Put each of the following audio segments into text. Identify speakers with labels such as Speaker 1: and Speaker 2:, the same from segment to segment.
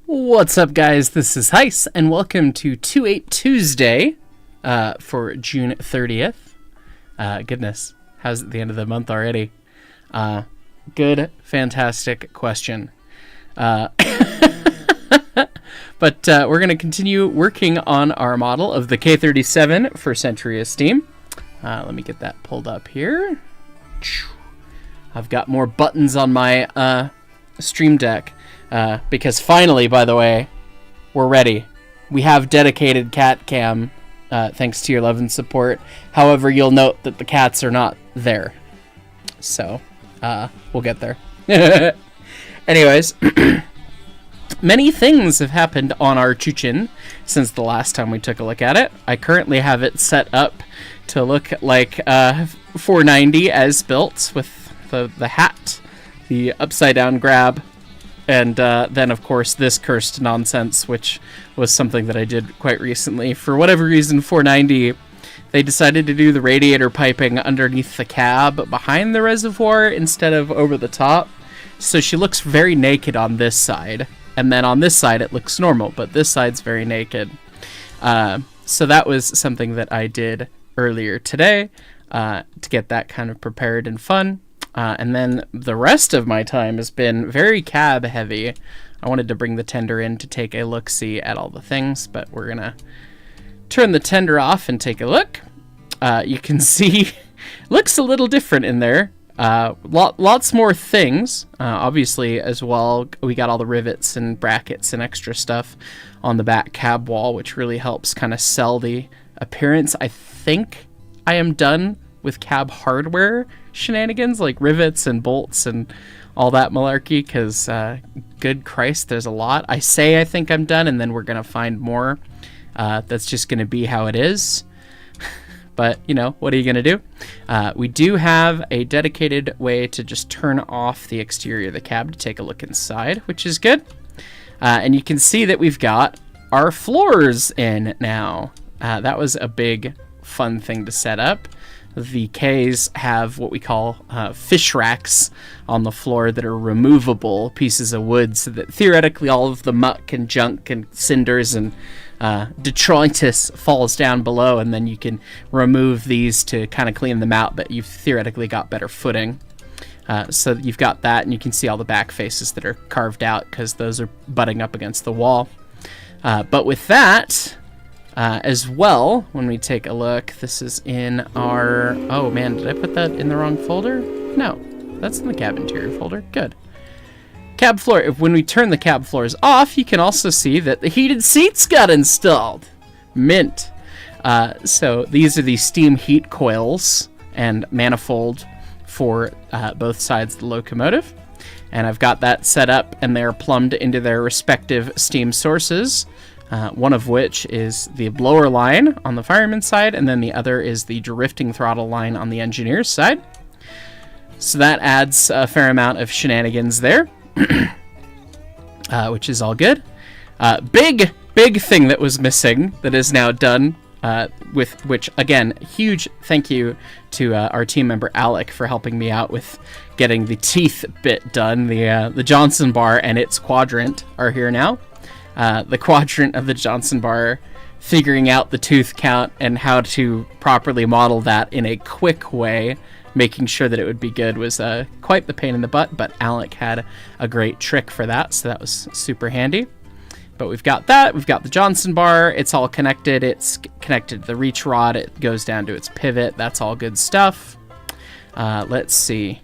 Speaker 1: What's up, guys? This is Hyce, and welcome to 2-8 Tuesday for June 30th. Goodness, how's it the end of the month already? Good, fantastic question. But we're going to continue working on our model of the K37 for Century of Steam. Let me get that pulled up here. I've got more buttons on my Stream Deck. Because finally, by the way, we're ready. We have dedicated cat cam, thanks to your love and support. However, you'll note that the cats are not there. So, we'll get there. Anyways, many things have happened on our Chuchin since the last time we took a look at it. I currently have it set up to look like 490 as built with the hat, the upside down grab, and then, of course, this cursed nonsense, which was something that I did quite recently. For whatever reason, 490, they decided to do the radiator piping underneath the cab behind the reservoir instead of over the top. So she looks very naked on this side. And then on this side, it looks normal, but this side's very naked. So that was something that I did earlier today to get that kind of prepared and fun. And then the rest of my time has been very cab heavy. I wanted to bring the tender in to take a look-see at all the things, but we're going to turn the tender off and take a look. You can see, looks a little different in there. Lots more things. Obviously, as well, we got all the rivets and brackets and extra stuff on the back cab wall, which really helps kind of sell the appearance. I think I am done with cab hardware shenanigans like rivets and bolts and all that malarkey, because good Christ, there's a lot. I think I'm done, and then we're gonna find more. That's just gonna be how it is. But you know, what are you gonna do? We do have a dedicated way to just turn off the exterior of the cab to take a look inside, which is good. And you can see that we've got our floors in now. That was a big fun thing to set up. The Ks have what we call fish racks on the floor that are removable pieces of wood, so that theoretically all of the muck and junk and cinders and detritus falls down below, and then you can remove these to kind of clean them out, but you've theoretically got better footing. So you've got that, and you can see all the back faces that are carved out because those are butting up against the wall. But with that, As well, when we take a look, this is in our... Oh man, did I put that in the wrong folder? No, that's in the cab interior folder. Good. Cab floor. When we turn the cab floors off, you can also see that the heated seats got installed. Mint. So these are the steam heat coils and manifold for both sides of the locomotive. And I've got that set up, and they're plumbed into their respective steam sources. One of which is the blower line on the fireman's side, and then the other is the drifting throttle line on the engineer's side. So that adds a fair amount of shenanigans there, which is all good. Big thing that was missing that is now done, with which, again, huge thank you to our team member Alec for helping me out with getting the teeth bit done. The Johnson bar and its quadrant are here now. The quadrant of the Johnson bar, figuring out the tooth count and how to properly model that in a quick way, making sure that it would be good, was quite the pain in the butt, but Alec had a great trick for that, so that was super handy. But we've got that, we've got the Johnson bar, it's all connected, it's connected to the reach rod, it goes down to its pivot, that's all good stuff. Let's see.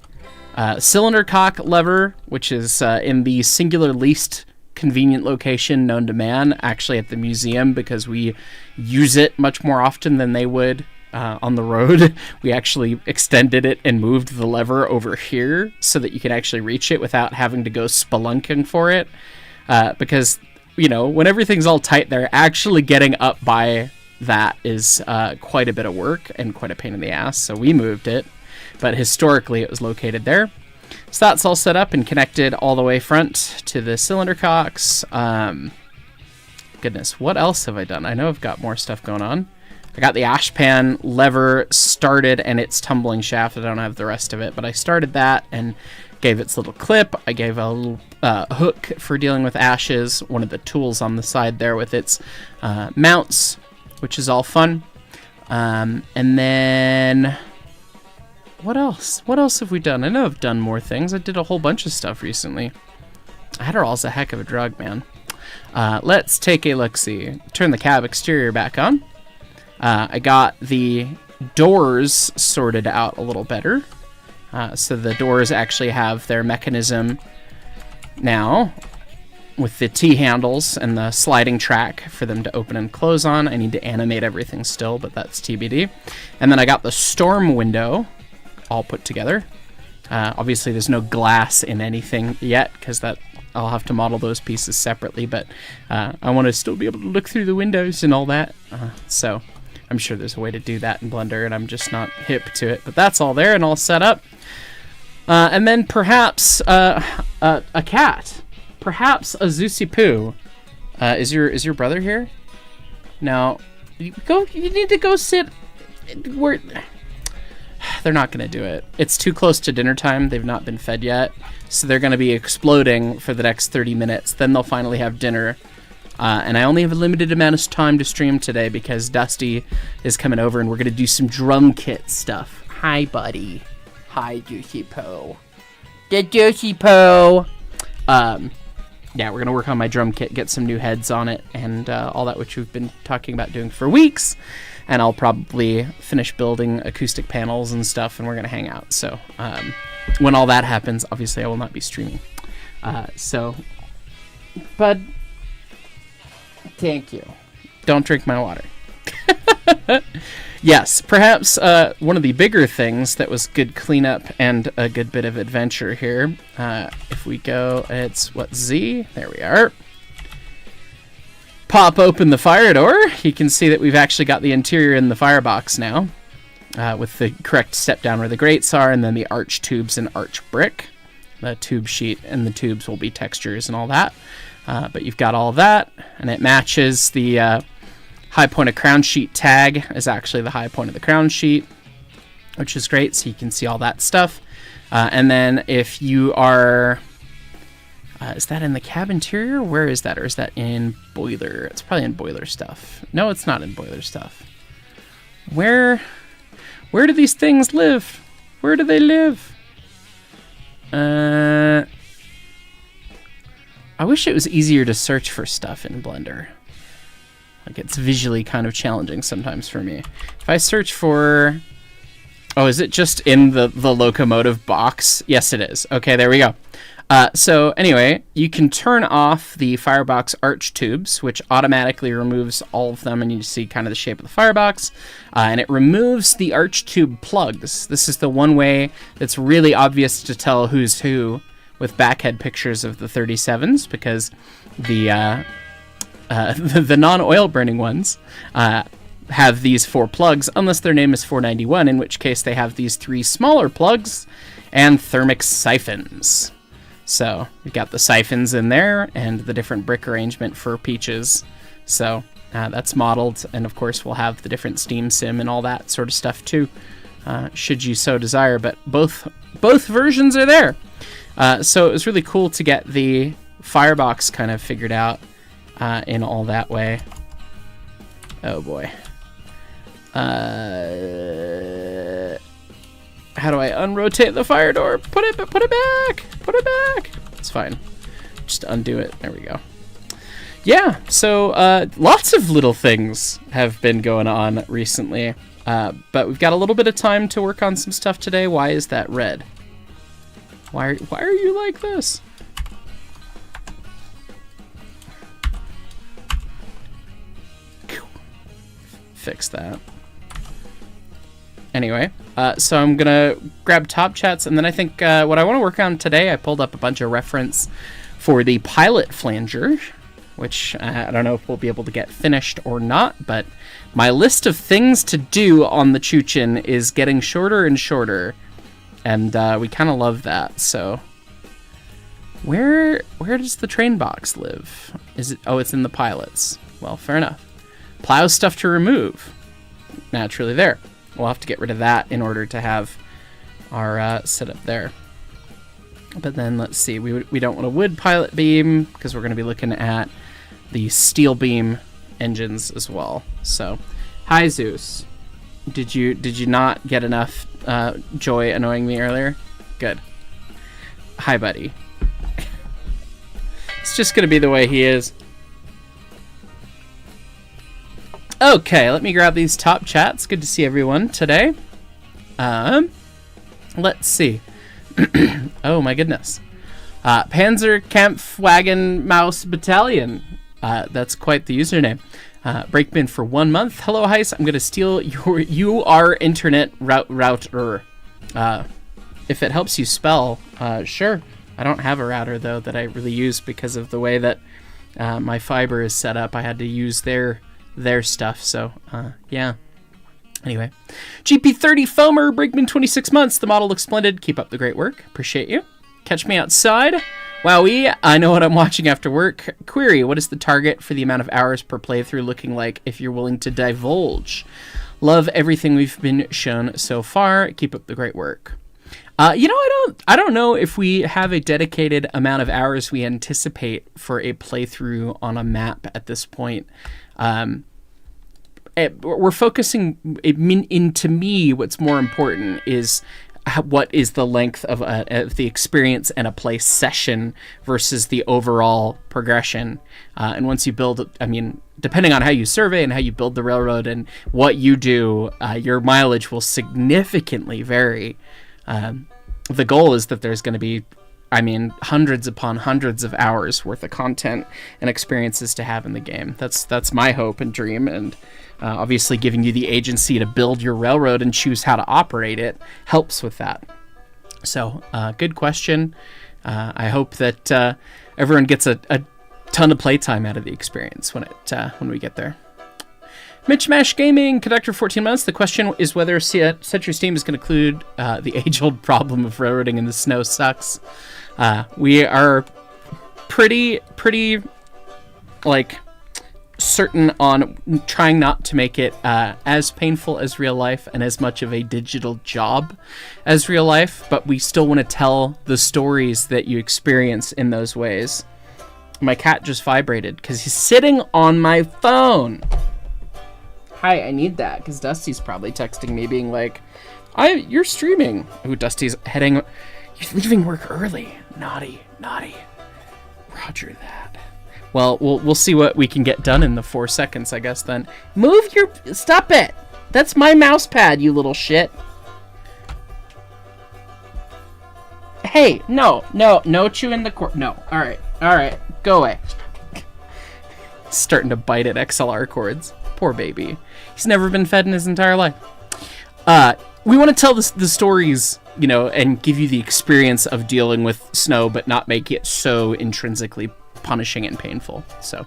Speaker 1: Cylinder cock lever, which is in the singular least convenient location known to man, actually at the museum, because we use it much more often than they would on the road. We actually extended it and moved the lever over here so that you can actually reach it without having to go spelunking for it, because, you know, when everything's all tight there, actually getting up by that is quite a bit of work and quite a pain in the ass, so we moved it, but historically it was located there. So that's all set up and connected all the way front to the cylinder cocks. Goodness, what else have I done? I know I've got more stuff going on. I got the ash pan lever started and its tumbling shaft. I don't have the rest of it, but I started that and gave its little clip. I gave a little hook for dealing with ashes, one of the tools on the side there with its mounts, which is all fun. And then... What else? What else have we done? I know I've done more things. I did a whole bunch of stuff recently. Adderall's a heck of a drug, man. Let's take a look-see. Turn the cab exterior back on. I got the doors sorted out a little better. So the doors actually have their mechanism now with the T-handles and the sliding track for them to open and close on. I need to animate everything still, but that's TBD. And then I got the storm window all put together. Obviously there's no glass in anything yet because that I'll have to model those pieces separately, but I want to still be able to look through the windows and all that, so I'm sure there's a way to do that in Blender, and I'm just not hip to it, but that's all there and all set up. And then perhaps a cat, perhaps a Zeusy Poo. Is your brother here? No, you need to go sit where... They're not going to do it. It's too close to dinner time. They've not been fed yet. So they're going to be exploding for the next 30 minutes. Then they'll finally have dinner. And I only have a limited amount of time to stream today because Dusty is coming over and we're going to do some drum kit stuff. Hi, buddy. Hi, Juicy Po. The Juicy Po. Yeah, we're going to work on my drum kit, get some new heads on it, and all that which we've been talking about doing for weeks. And I'll probably finish building acoustic panels and stuff, and we're going to hang out. So when all that happens, obviously I will not be streaming. But thank you. Don't drink my water. Yes, perhaps one of the bigger things that was good cleanup and a good bit of adventure here. If we go, it's what, Z? There we are. Pop open the fire door. You can see that we've actually got the interior in the firebox now, with the correct step down where the grates are, and then the arch tubes and arch brick. The tube sheet and the tubes will be textures and all that. But you've got all that, and it matches the high point of crown sheet tag is actually the high point of the crown sheet, which is great, so you can see all that stuff. And then if you are... is that in the cab interior? Where is that? Or is that in boiler? It's probably in boiler stuff. No, it's not in boiler stuff. Where do these things live? Where do they live? I wish it was easier to search for stuff in Blender. Like, it's visually kind of challenging sometimes for me. If I search for... Oh, is it just in the locomotive box? Yes, it is. Okay, there we go. So anyway, you can turn off the Firebox arch tubes, which automatically removes all of them, and you see kind of the shape of the Firebox. And it removes the arch tube plugs. This is the one way that's really obvious to tell who's who with backhead pictures of the 37s, because the non-oil burning ones have these 4 plugs, unless their name is 491, in which case they have these 3 smaller plugs and thermic siphons. So we've got the siphons in there and the different brick arrangement for peaches. So that's modeled, and of course we'll have the different steam sim and all that sort of stuff too, should you so desire. But both versions are there. So it was really cool to get the Firebox kind of figured out in all that way. Oh boy. How do I unrotate the fire door? Put it back! Put it back! It's fine. Just undo it. There we go. Yeah, so lots of little things have been going on recently. But we've got a little bit of time to work on some stuff today. Why is that red? Why are you like this? Fix that. Anyway, so I'm gonna grab top chats, and then I think what I want to work on today, I pulled up a bunch of reference for the pilot flanger, which I don't know if we'll be able to get finished or not, but my list of things to do on the Chuchin is getting shorter and shorter, and we kind of love that. So where does the train box live? Is it? Oh, it's in the pilots. Well, fair enough. Plow stuff to remove. Naturally there. We'll have to get rid of that in order to have our setup there. But then let's see. We don't want a wood pilot beam because we're going to be looking at the steel beam engines as well. So, hi Zeus. Did you not get enough joy annoying me earlier? Good. Hi, buddy. It's just going to be the way he is. Okay, let me grab these top chats. Good to see everyone today. Let's see. Oh my goodness. Panzer Kampfwagen Maus Battalion. That's quite the username. Breakbin for 1 month. Hello, Hyce. I'm going to steal your internet router. If it helps you spell, sure. I don't have a router, though, that I really use because of the way that my fiber is set up. I had to use their stuff, so yeah. Anyway, GP30 Foamer, Brigman 26 months. The model looks splendid. Keep up the great work. Appreciate you. Catch me outside. Wowee, I know what I'm watching after work. Query, what is the target for the amount of hours per playthrough looking like if you're willing to divulge? Love everything we've been shown so far. Keep up the great work. You know, I don't know if we have a dedicated amount of hours we anticipate for a playthrough on a map at this point. We're focusing, to me, what's more important is what is the length of the experience and a play session versus the overall progression. And once you build, I mean, depending on how you survey and how you build the railroad and what you do, your mileage will significantly vary. The goal is that there's going to be, I mean, hundreds upon hundreds of hours worth of content and experiences to have in the game. That's my hope and dream, and obviously giving you the agency to build your railroad and choose how to operate it helps with that. So, good question. I hope that everyone gets a ton of playtime out of the experience when we get there. Mitch Mash Gaming, Conductor 14 months. The question is whether Century Steam is going to include the age-old problem of railroading in the snow sucks. We are pretty like certain on trying not to make it as painful as real life and as much of a digital job as real life, but we still want to tell the stories that you experience in those ways. My cat just vibrated because he's sitting on my phone. Hi, I need that because Dusty's probably texting me being like, you're streaming. Ooh, Dusty's heading, you're leaving work early. Naughty. Roger that. Well, we'll see what we can get done in the 4 seconds, I guess, then. Stop it! That's my mouse pad, you little shit. Hey, no chewing the cord. No, alright, go away. Starting to bite at XLR cords. Poor baby. He's never been fed in his entire life. We want to tell the stories, and give you the experience of dealing with snow, but not make it so intrinsically punishing and painful. So,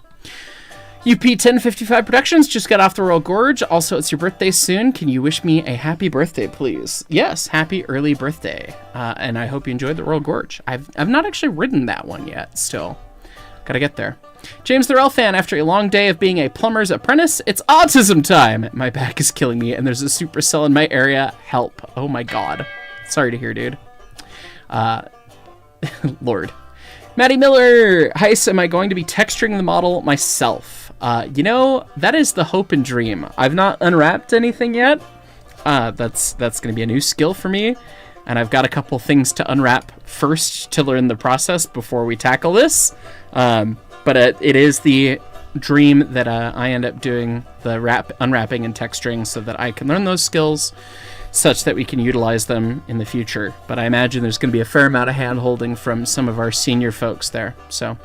Speaker 1: UP1055 Productions just got off the Royal Gorge. Also, it's your birthday soon. Can you wish me a happy birthday, please? Yes, happy early birthday. And I hope you enjoyed the Royal Gorge. I've not actually ridden that one yet, still. Gotta get there. James the Rel fan, after a long day of being a plumber's apprentice, it's autism time. My back is killing me, and there's a supercell in my area. Help. Oh my god. Sorry to hear, dude. Lord. Maddie Miller. Hyce, am I going to be texturing the model myself? That is the hope and dream. I've not unwrapped anything yet. That's going to be a new skill for me. And I've got a couple things to unwrap first to learn the process before we tackle this. But it is the dream that I end up doing the unwrapping and texturing so that I can learn those skills such that we can utilize them in the future. But I imagine there's going to be a fair amount of hand-holding from some of our senior folks there. So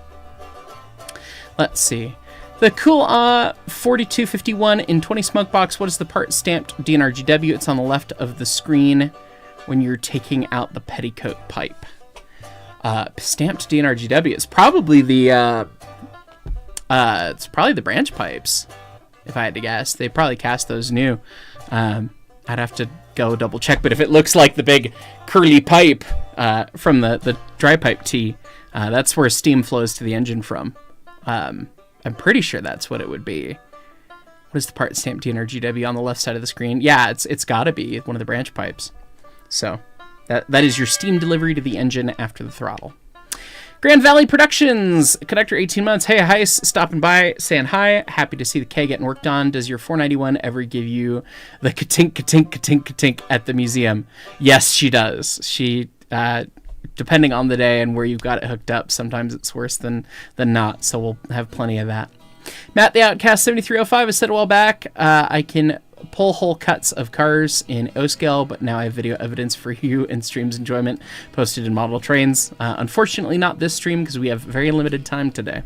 Speaker 1: let's see. The cool 4251 in 20 smoke box. What is the part stamped DNRGW? It's on the left of the screen when you're taking out the petticoat pipe. Stamped DNRGW. It's probably the branch pipes, if I had to guess. They probably cast those new. I'd have to go double check, but if it looks like the big curly pipe from the dry pipe tee, that's where steam flows to the engine from. I'm pretty sure that's what it would be. What is the part stamped DNRGW on the left side of the screen? Yeah, it's gotta be one of the branch pipes. So that is your steam delivery to the engine after the throttle. Grand Valley Productions, Conductor 18 months. Hey, Hyce, stopping by, saying hi. Happy to see the K getting worked on. Does your 491 ever give you the ka-tink, ka-tink, ka-tink, ka-tink at the museum? Yes, she does. She, depending on the day and where you've got it hooked up, sometimes it's worse than not, so we'll have plenty of that. Matt the Outcast 7305 has said a while back, I can pull whole cuts of cars in O-scale, but now I have video evidence for you and stream's enjoyment posted in model trains. Unfortunately not this stream because we have very limited time today.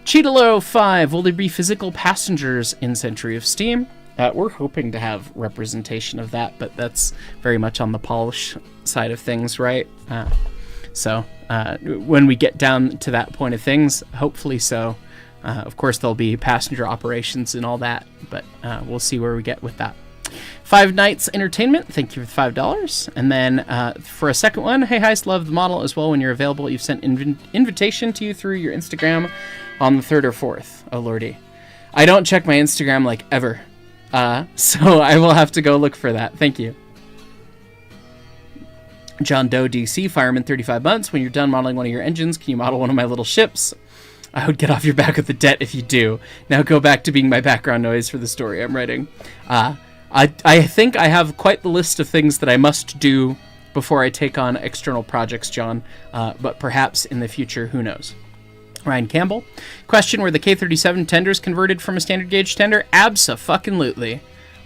Speaker 1: Cheetalo 5, will there be physical passengers in Century of Steam? We're hoping to have representation of that, but that's very much on the polish side of things, right? So when we get down to that point of things, hopefully so. Of course, there'll be passenger operations and all that, but we'll see where we get with that. Five Nights Entertainment, thank you for the $5. And then for a second one, hey, Hyce, love the model as well when you're available. You've sent invitation to you through your Instagram on the 3rd or 4th. Oh, lordy. I don't check my Instagram, like, ever. So I will have to go look for that. Thank you. John Doe DC, Fireman 35 months. When you're done modeling one of your engines, can you model one of my little ships? I would get off your back with the debt if you do. Now go back to being my background noise for the story I'm writing. I think I have quite the list of things that I must do before I take on external projects, John. But perhaps in the future, who knows? Ryan Campbell. Question, were the K37 tenders converted from a standard gauge tender? Abso-fucking-lutely.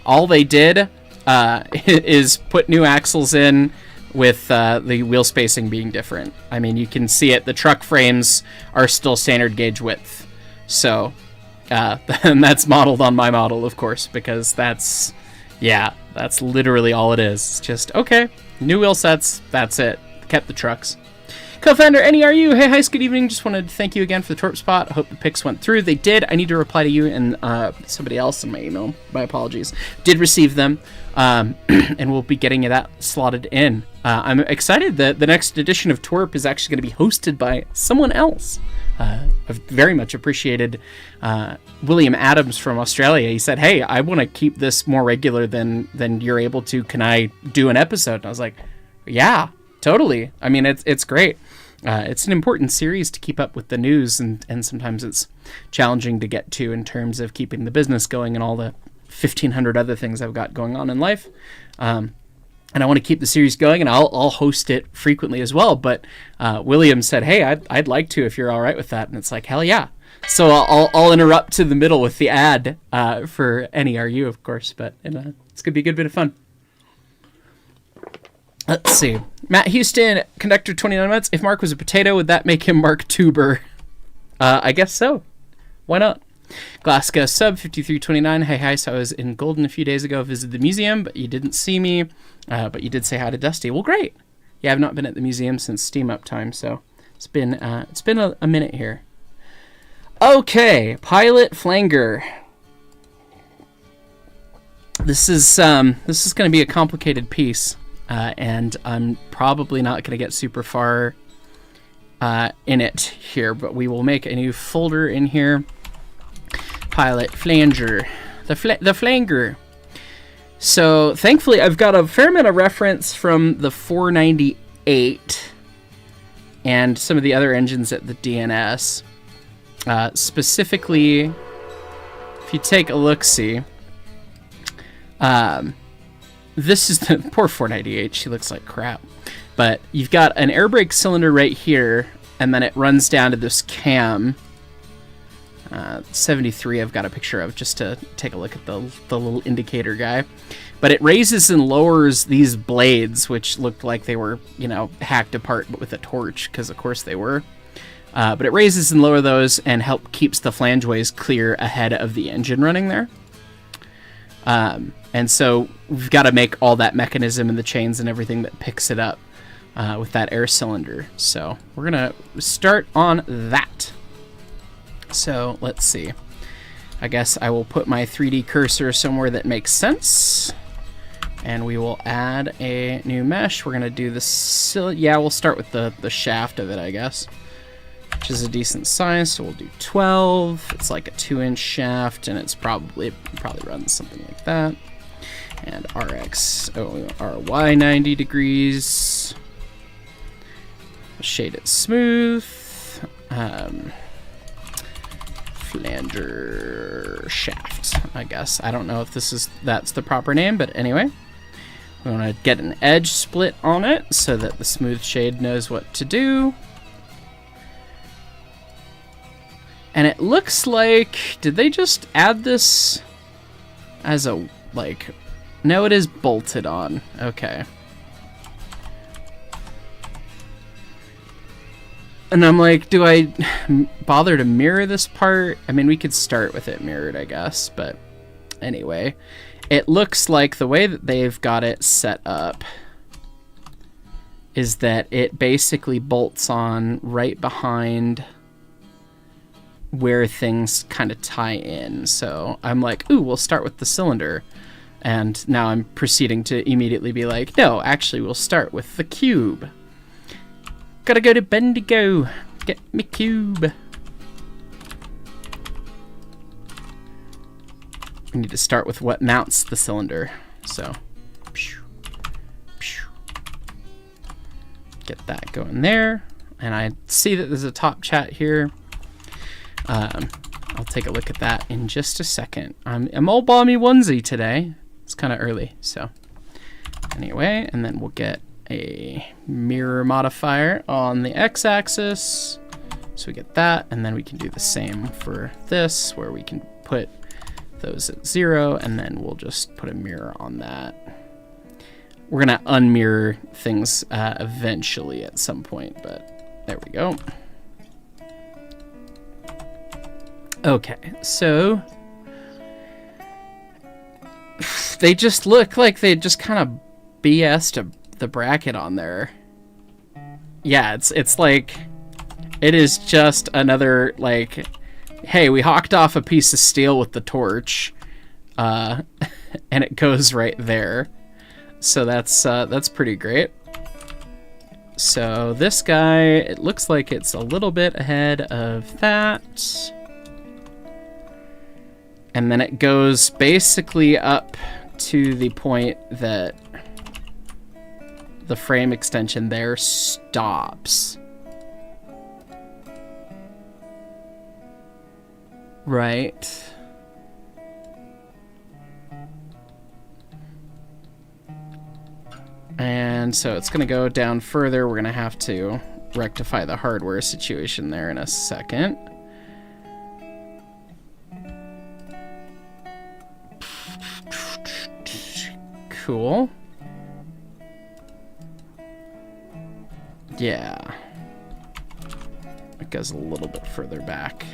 Speaker 1: All they did is put new axles in, with the wheel spacing being different. I mean, you can see it. The truck frames are still standard gauge width. So, and that's modeled on my model, of course, because that's literally all it is. It's just, okay, new wheel sets, that's it. Kept the trucks. Co-founder NERU, hey, Hyce, good evening. Just wanted to thank you again for the twerp spot. I hope the pics went through. They did. I need to reply to you and somebody else in my email. My apologies. Did receive them, and we'll be getting that slotted in. I'm excited that the next edition of twerp is actually going to be hosted by someone else. I've very much appreciated William Adams from Australia. He said, hey, I want to keep this more regular than you're able to. Can I do an episode? And I was like, yeah, totally. I mean, it's great. It's an important series to keep up with the news, and sometimes it's challenging to get to in terms of keeping the business going and all the 1,500 other things I've got going on in life. And I want to keep the series going, and I'll host it frequently as well. But William said, hey, I'd like to if you're all right with that. And it's like, hell yeah. So I'll interrupt to the middle with the ad for NERU, of course, but it's going to be a good bit of fun. Let's see. Matt Houston, Conductor 29 months. If Mark was a potato, would that make him Mark Tuber? I guess so. Why not? Glasgow Sub 5329. Hey, Hyce. I was in Golden a few days ago, visited the museum, but you didn't see me. But you did say hi to Dusty. Well, great. Yeah, I've not been at the museum since Steam Up time, so it's been a minute here. Okay, Pilot Flanger. This is going to be a complicated piece, and I'm probably not going to get super far in it here, but we will make a new folder in here. Pilot Flanger, the Flanger. So thankfully, I've got a fair amount of reference from the 498 and some of the other engines at the DNS. Specifically, if you take a look-see, this is the poor 498. She looks like crap. But you've got an air brake cylinder right here, and then it runs down to this cam. 73 I've got a picture of just to take a look at the little indicator guy. But it raises and lowers these blades, which looked like they were, hacked apart but with a torch, because of course they were. But it raises and lowers those and keeps the flangeways clear ahead of the engine running there. And so we've got to make all that mechanism and the chains and everything that picks it up with that air cylinder. So we're going to start on that. So let's see. I guess I will put my 3D cursor somewhere that makes sense. And we will add a new mesh. We're going to do this. Yeah, we'll start with the shaft of it, I guess, which is a decent size. So we'll do 12. It's like a 2-inch shaft, and it probably runs something like that. And RY 90 degrees. Shade it smooth. Flanger shaft, I guess. I don't know if that's the proper name, but anyway. We want to get an edge split on it so that the smooth shade knows what to do. And it looks like, did they just add this as a, no, it is bolted on. Okay. And I'm like, do I bother to mirror this part? I mean, we could start with it mirrored, I guess, but anyway. It looks like the way that they've got it set up is that it basically bolts on right behind where things kind of tie in. So I'm like, ooh, we'll start with the cylinder. And now I'm proceeding to immediately be like, no, actually, we'll start with the cube. Gotta go to Bendigo. Get me cube. We need to start with what mounts the cylinder. So, get that going there. And I see that there's a top chat here. I'll take a look at that in just a second. I'm all balmy onesie today. It's kind of early, so anyway, and then we'll get a mirror modifier on the x-axis. So we get that, and then we can do the same for this, where we can put those at 0, and then we'll just put a mirror on that. We're gonna unmirror things eventually at some point, but there we go. Okay, so they just look like they just kind of BS'd the bracket on there. Yeah, it's like, it is just another, like, hey, we hawked off a piece of steel with the torch, and it goes right there. So that's pretty great. So this guy, it looks like it's a little bit ahead of that. And then it goes basically up to the point that the frame extension there stops. Right. And so it's going to go down further. We're going to have to rectify the hardware situation there in a second. Cool. Yeah. It goes a little bit further back.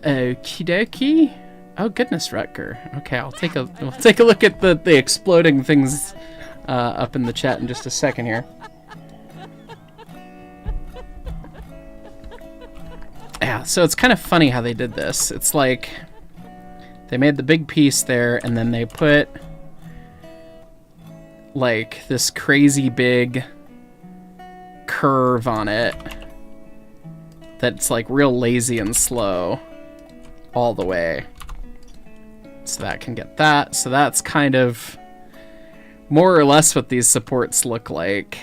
Speaker 1: Okie dokie. Oh goodness, Rutger. Okay, we'll take a look at the exploding things up in the chat in just a second here. Yeah, so it's kind of funny how they did this. It's like they made the big piece there, and then they put like this crazy big curve on it that's like real lazy and slow all the way. So that can get that. So that's kind of more or less what these supports look like.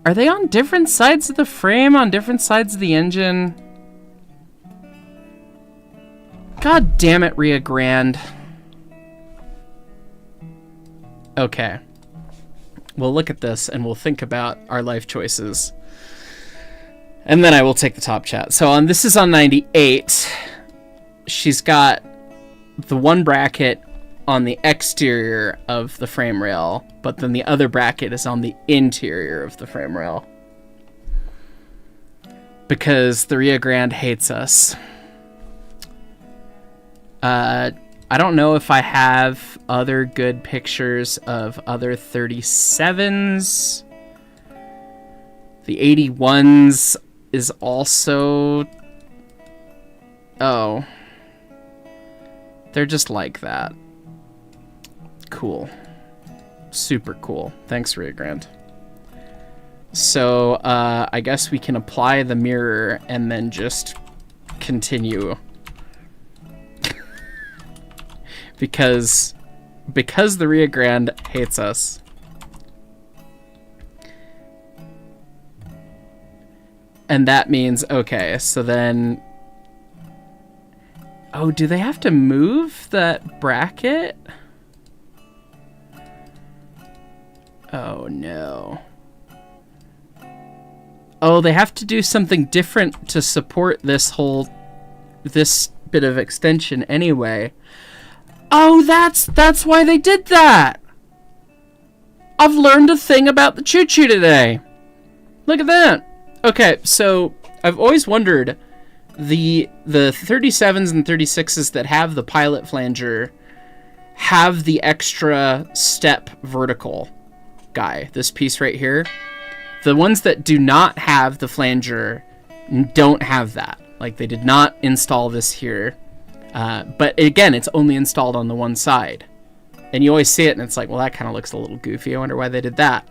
Speaker 1: Are they on different sides of the frame, on different sides of the engine? God damn it, Rio Grande. Okay. We'll look at this and we'll think about our life choices. And then I will take the top chat. So this is on 98. She's got the one bracket on the exterior of the frame rail, but then the other bracket is on the interior of the frame rail. Because the Rio Grande hates us. I don't know if I have other good pictures of other 37s. The 81s is also... Oh. They're just like that. Cool. Super cool. Thanks, Rio Grande. So, I guess we can apply the mirror and then just continue. because the Rio Grande hates us. And that means, okay, so then... Oh, do they have to move that bracket? Oh, no. Oh, they have to do something different to support this bit of extension anyway. Oh, that's why they did that! I've learned a thing about the choo-choo today. Look at that. Okay, so I've always wondered, the 37s and 36s that have the pilot flanger have the extra step vertical guy, this piece right here. The ones that do not have the flanger don't have that. Like, they did not install this here. But again, it's only installed on the one side. And you always see it and it's like, well, that kind of looks a little goofy. I wonder why they did that.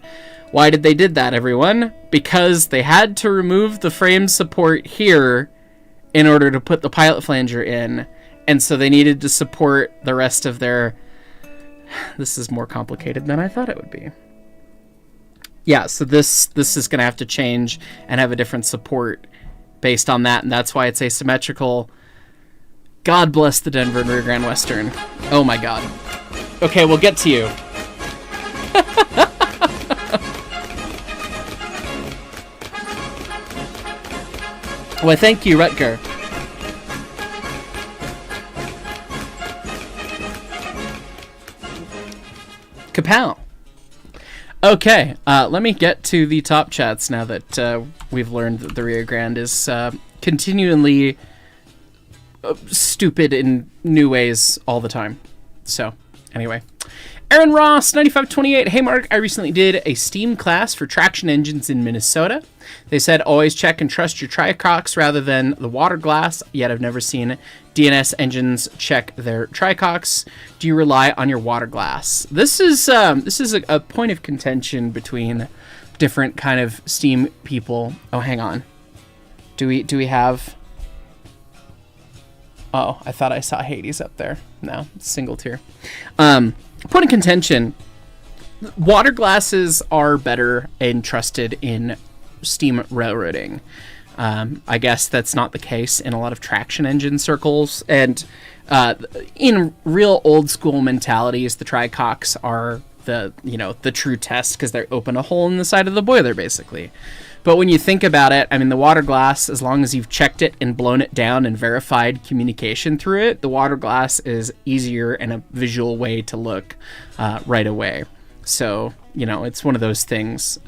Speaker 1: Why did they did that, everyone? Because they had to remove the frame support here in order to put the pilot flanger in. And so they needed to support the rest of their... This is more complicated than I thought it would be. Yeah, so this is going to have to change and have a different support based on that. And that's why it's asymmetrical. God bless the Denver and Rio Grande Western. Oh my god. Okay, we'll get to you. Well, thank you, Rutger. Kapow. Okay, let me get to the top chats now that we've learned that the Rio Grande is continually stupid in new ways all the time. So, anyway. Aaron Ross, 9528. Hey, Mark, I recently did a STEAM class for traction engines in Minnesota. They said always check and trust your tricox rather than the water glass, yet I've never seen DNS engines check their tricox. Do you rely on your water glass? This is a point of contention between different kind of STEAM people. Oh, hang on. Do we have... Oh, I thought I saw Hades up there. No, it's single tier. Point of contention. Water glasses are better and trusted in steam railroading. I guess that's not the case in a lot of traction engine circles. And in real old school mentalities, the tricox are the true test because they open a hole in the side of the boiler, basically. But when you think about it, I mean, the water glass, as long as you've checked it and blown it down and verified communication through it, the water glass is easier and a visual way to look right away. So, you know, it's one of those things.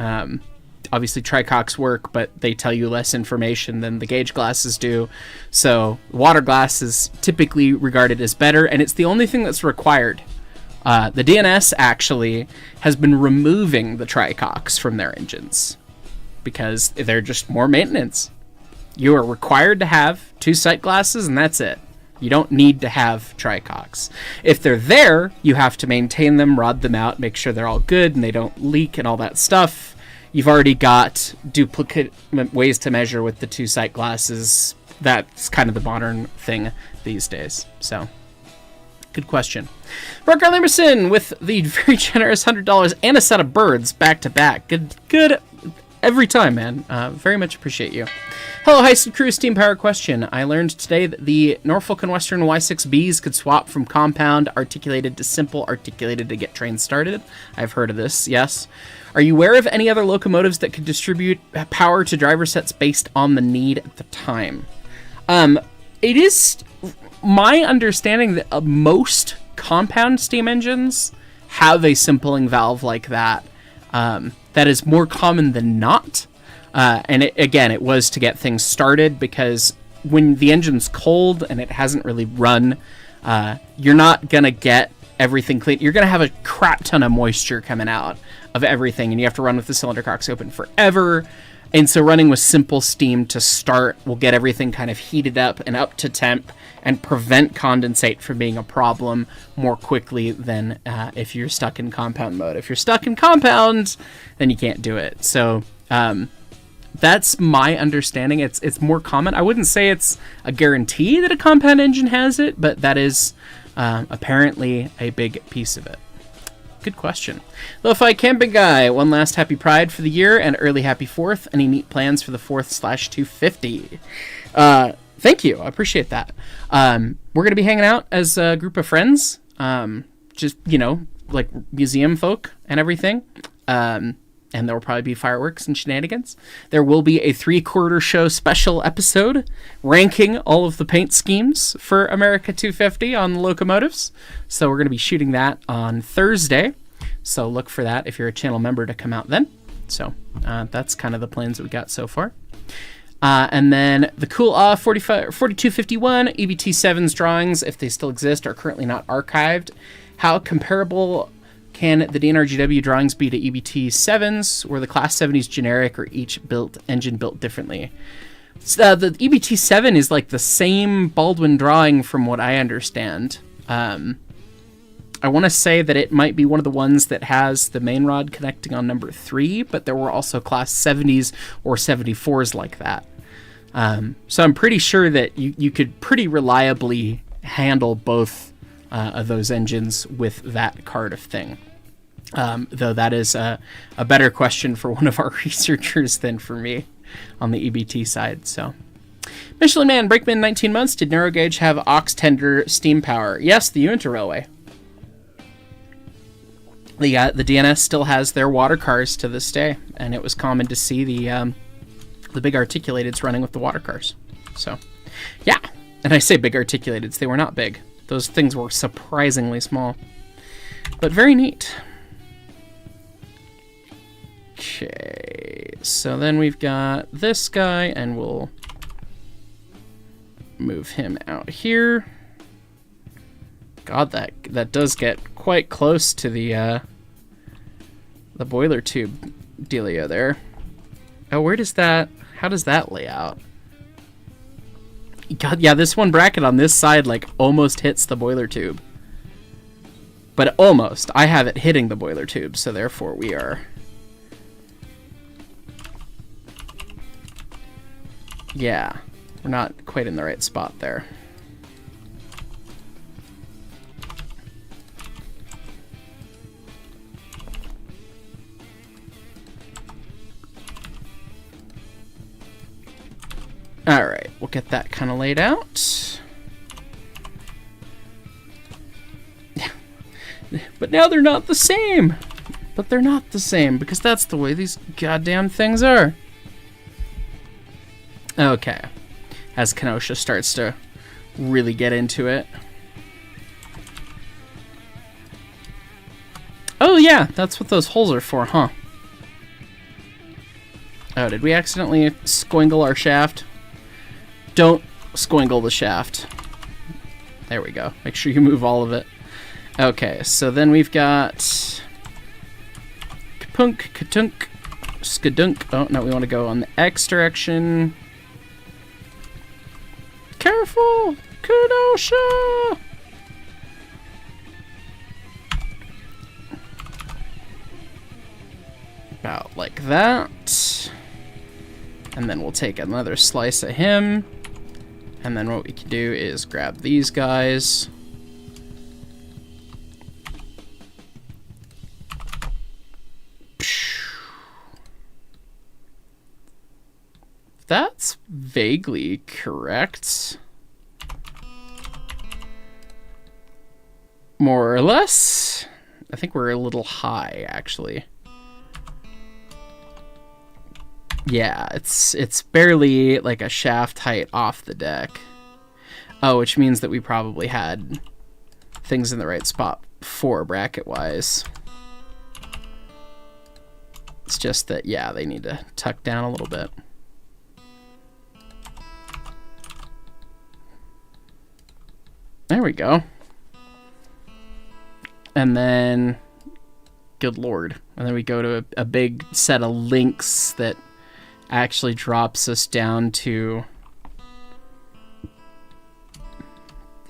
Speaker 1: Obviously, tricocs work, but they tell you less information than the gauge glasses do. So, water glass is typically regarded as better, and it's the only thing that's required. The DNS actually has been removing the tricocs from their engines because they're just more maintenance. You are required to have 2 sight glasses, and that's it. You don't need to have tricocs. If they're there, you have to maintain them, rod them out, make sure they're all good and they don't leak and all that stuff. You've already got duplicate ways to measure with the 2 sight glasses. That's kind of the modern thing these days. So, good question. Parker Limerson with the very generous $100 and a set of birds back to back. Good every time, man. Very much appreciate you. Hello, Hyce and Crew. Steam Power question. I learned today that the Norfolk and Western Y6Bs could swap from compound articulated to simple articulated to get trains started. I've heard of this, yes. Are you aware of any other locomotives that could distribute power to driver sets based on the need at the time? It is my understanding that most compound steam engines have a simpling valve like that. That is more common than not. And it was to get things started, because when the engine's cold and it hasn't really run, you're not going to get everything clean. You're going to have a crap ton of moisture coming out of everything, and you have to run with the cylinder cocks open forever. And so running with simple steam to start will get everything kind of heated up and up to temp and prevent condensate from being a problem more quickly than if you're stuck in compound mode. If you're stuck in compound, then you can't do it. So that's my understanding. It's more common. I wouldn't say it's a guarantee that a compound engine has it, but that is apparently a big piece of it. Good question. Lo-Fi Camping Guy, one last happy Pride for the year and early happy 4th. Any neat plans for the 4th/250? Thank you. I appreciate that. We're going to be hanging out as a group of friends. Just, you know, like museum folk and everything. And there will probably be fireworks and shenanigans. There will be a 3/4 show special episode ranking all of the paint schemes for America 250 on the locomotives. So we're going to be shooting that on Thursday. So look for that if you're a channel member to come out then. So that's kind of the plans that we got so far. And then the cool 4251 EBT7's drawings, if they still exist, are currently not archived. How comparable can the DNRGW drawings be to EBT7s? Were the Class 70s generic or each engine built differently? The EBT7 is like the same Baldwin drawing from what I understand. I want to say that it might be one of the ones that has the main rod connecting on number 3, but there were also Class 70s or 74s like that. So I'm pretty sure that you could pretty reliably handle both of those engines with that card of thing. Though that is a better question for one of our researchers than for me on the EBT side. So, Michelin Man, Brakeman, 19 months. Did narrow gauge have aux tender steam power? Yes, the Uinta Railway. The DNS still has their water cars to this day, and it was common to see the big articulateds running with the water cars. So, yeah. And I say big articulateds, they were not big. Those things were surprisingly small, but very neat. Okay, so then we've got this guy, and we'll move him out here. God, that does get quite close to the boiler tube dealio there. Oh, how does that lay out? God, yeah, this one bracket on this side like almost hits the boiler tube. But almost. I have it hitting the boiler tube, so therefore we are... Yeah, we're not quite in the right spot there. Alright, we'll get that kind of laid out. But now they're not the same. But they're not the same, because that's the way these goddamn things are. Okay. As Kenosha starts to really get into it. Oh yeah, that's what those holes are for, huh? Oh, did we accidentally squingle our shaft? Don't squingle the shaft. There we go. Make sure you move all of it. Okay, so then we've got kapunk, katunk, skadunk. Oh, no, we want to go on the X direction. Careful! Kenosha! About like that. And then we'll take another slice of him. And then what we can do is grab these guys. That's vaguely correct. More or less. I think we're a little high, actually. Yeah, it's barely like a shaft height off the deck. Oh, which means that we probably had things in the right spot before bracket-wise. It's just that, yeah, they need to tuck down a little bit. There we go. And then, good lord. And then we go to a big set of links that actually drops us down to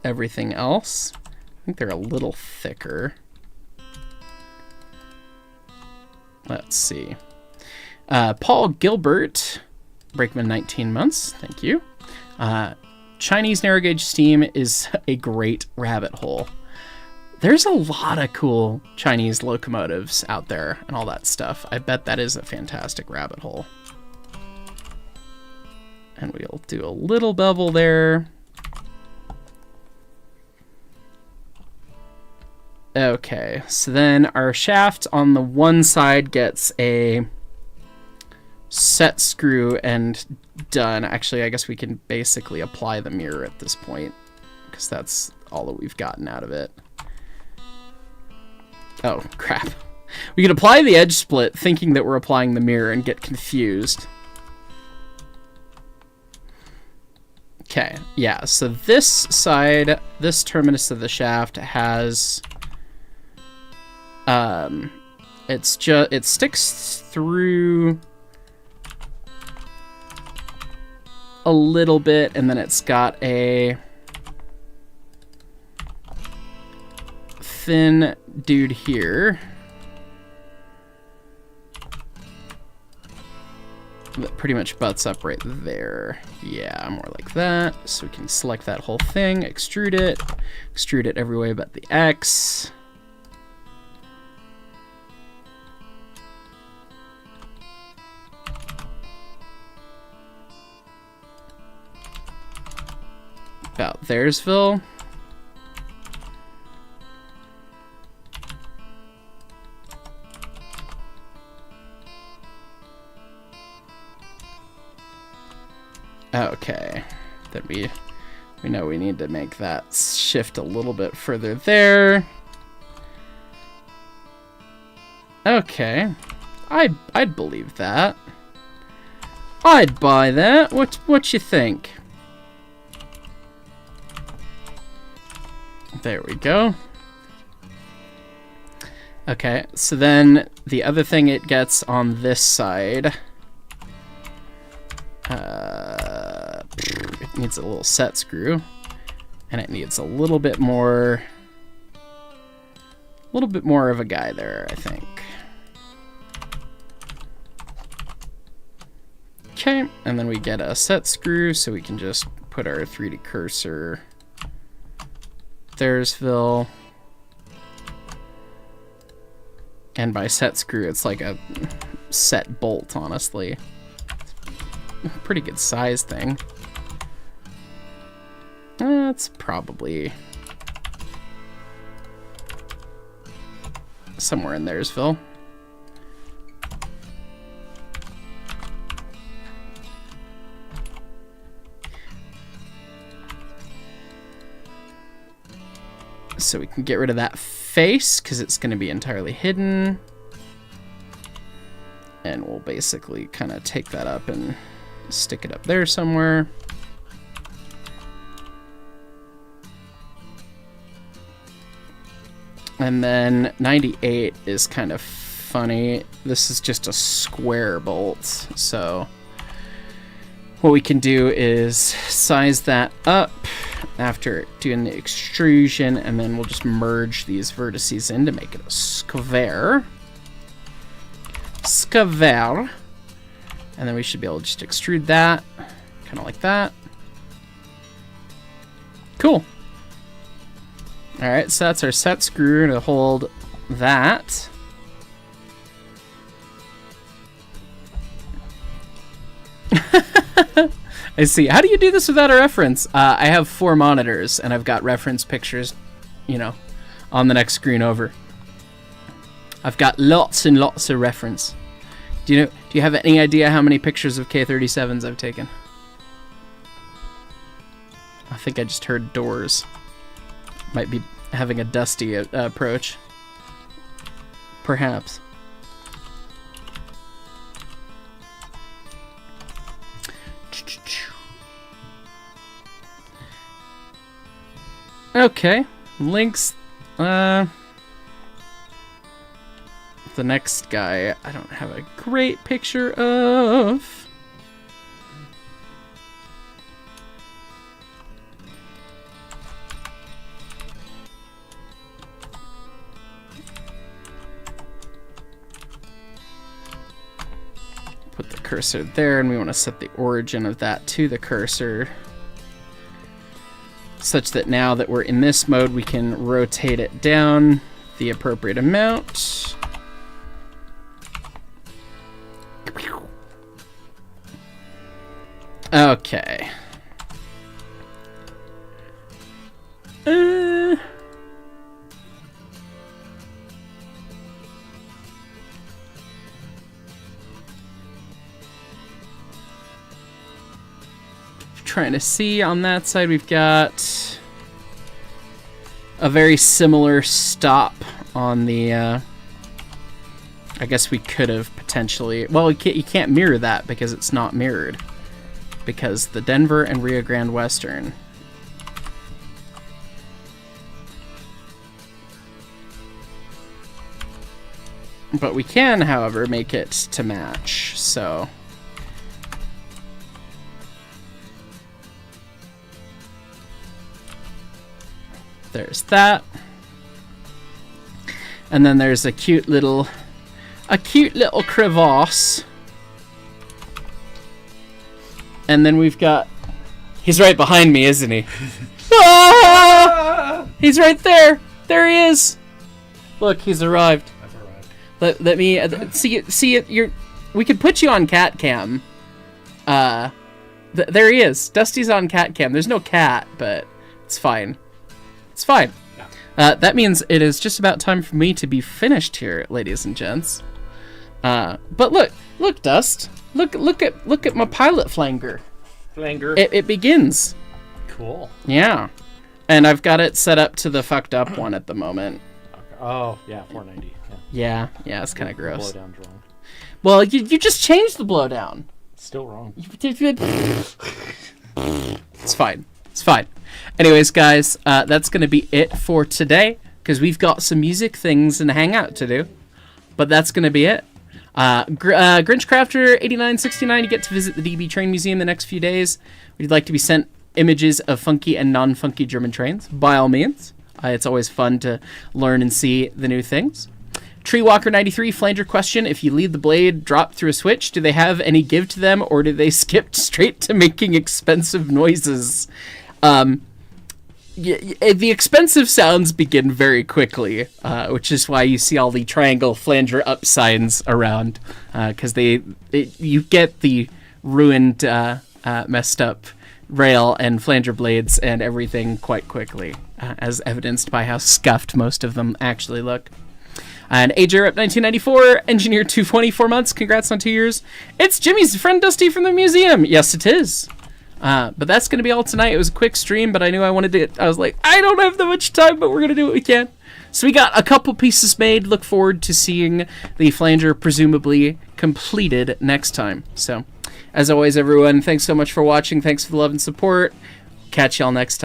Speaker 1: everything else. I think they're a little thicker. Let's see. Paul Gilbert, Brakeman 19 months, thank you. Chinese narrow gauge steam is a great rabbit hole. There's a lot of cool Chinese locomotives out there and all that stuff. I bet that is a fantastic rabbit hole. And we'll do a little bevel there. Okay, so then our shaft on the one side gets a set screw and done. Actually, I guess we can basically apply the mirror at this point, because that's all that we've gotten out of it. Oh, crap. We can apply the edge split thinking that we're applying the mirror and get confused. Okay, yeah, so this side, this terminus of the shaft has... it sticks through a little bit, and then it's got a thin dude here that pretty much butts up right there. Yeah, more like that. So we can select that whole thing, extrude it every way but the X. About there'sville. Okay, then we know we need to make that shift a little bit further there. Okay, I'd believe that. I'd buy that. What you think? There we go. Okay, so then the other thing it gets on this side, it needs a little set screw, and it needs a little bit more of a guy there, I think. Okay, and then we get a set screw, so we can just put our 3D cursor there'sville. And by set screw, it's like a set bolt, honestly. Pretty good size thing. That's probably somewhere in there'sville. so we can get rid of that face because it's going to be entirely hidden. And we'll basically kind of take that up and stick it up there somewhere. And then 98 is kind of funny. This is just a square bolt. So what we can do is size that up after doing the extrusion, and then we'll just merge these vertices in to make it a square. Square. And then we should be able to just extrude that, kind of like that. Cool. All right, so that's our set screw to hold that. I see. How do you do this without a reference? I have 4 monitors, and I've got reference pictures, you know, on the next screen over. I've got lots and lots of reference. Do you have any idea how many pictures of K37s I've taken? I think I just heard doors. Might be having a dusty approach. Perhaps. Okay, links. The next guy, I don't have a great picture of. Put the cursor there, and we want to set the origin of that to the cursor, such that now that we're in this mode, we can rotate it down the appropriate amount. Okay. Trying to see on that side, we've got a very similar stop on the I guess we could have potentially, well, you can't mirror that because it's not mirrored, because the Denver and Rio Grande Western. But we can, however, make it to match, so there's that. And then there's a cute little crevasse. And then we've got, he's right behind me, isn't he? Ah! He's right there. There he is. Look, he's arrived.
Speaker 2: I've arrived.
Speaker 1: Let me see it. We could put you on cat cam. There he is. Dusty's on cat cam. There's no cat, but it's fine. It's fine. Yeah. That means it is just about time for me to be finished here, ladies and gents. But look, Dust. Look at my pilot flanger.
Speaker 2: Flanger.
Speaker 1: It begins.
Speaker 2: Cool.
Speaker 1: Yeah, and I've got it set up to the fucked up one at the moment.
Speaker 2: Okay. Oh yeah, 490.
Speaker 1: Yeah, it's kind of gross.
Speaker 2: Blowdown's wrong.
Speaker 1: Well, you just changed the blowdown.
Speaker 2: Still wrong.
Speaker 1: It's fine. It's fine. Anyways, guys, that's going to be it for today, because we've got some music things and Hangout to do. But that's going to be it. Grinchcrafter 8969, you get to visit the DB Train Museum the next few days. We'd like to be sent images of funky and non-funky German trains, by all means. It's always fun to learn and see the new things. Treewalker93, flanger question: if you lead the blade drop through a switch, do they have any give to them, or do they skip straight to making expensive noises? The expensive sounds begin very quickly, which is why you see all the triangle flanger up signs around, because you get the ruined, messed up rail and flanger blades and everything quite quickly, as evidenced by how scuffed most of them actually look. And AJ Rep 1994, Engineer 220, 4 months. Congrats on 2 years. It's Jimmy's friend Dusty from the museum. Yes, it is. But that's going to be all tonight. It was a quick stream, but I knew I wanted to. I was like, I don't have that much time, but we're going to do what we can. So we got a couple pieces made. Look forward to seeing the flanger presumably completed next time. So, as always, everyone, thanks so much for watching. Thanks for the love and support. Catch y'all next time.